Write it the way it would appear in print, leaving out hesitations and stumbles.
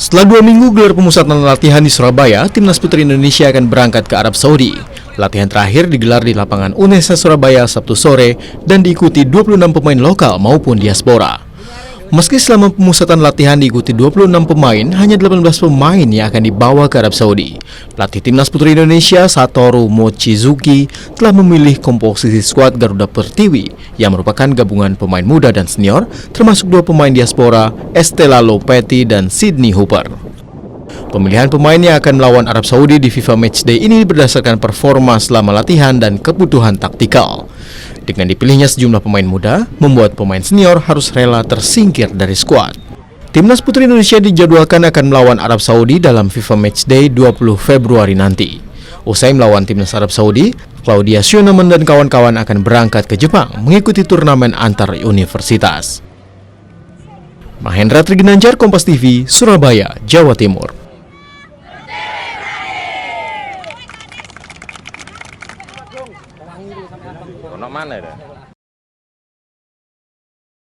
Setelah 2 minggu gelar pemusatan latihan di Surabaya, Timnas Putri Indonesia akan berangkat ke Arab Saudi. Latihan terakhir digelar di lapangan UNESA Surabaya Sabtu sore dan diikuti 26 pemain lokal maupun diaspora. Meski selama pemusatan latihan diikuti 26 pemain, hanya 18 pemain yang akan dibawa ke Arab Saudi. Pelatih Timnas Putri Indonesia Satoru Mochizuki telah memilih komposisi skuad Garuda Pertiwi yang merupakan gabungan pemain muda dan senior, termasuk 2 pemain diaspora, Estela Lopeti dan Sydney Hooper. Pemilihan pemain yang akan melawan Arab Saudi di FIFA Matchday ini berdasarkan performa selama latihan dan kebutuhan taktikal. Dengan dipilihnya sejumlah pemain muda, membuat pemain senior harus rela tersingkir dari skuad. Timnas Putri Indonesia dijadwalkan akan melawan Arab Saudi dalam FIFA Matchday 20 Februari nanti. Usai melawan Timnas Arab Saudi, Claudia Schönemann dan kawan-kawan akan berangkat ke Jepang mengikuti turnamen antar universitas. Mahendra Triginanjar, Kompas TV, Surabaya, Jawa Timur. Ono mana ya?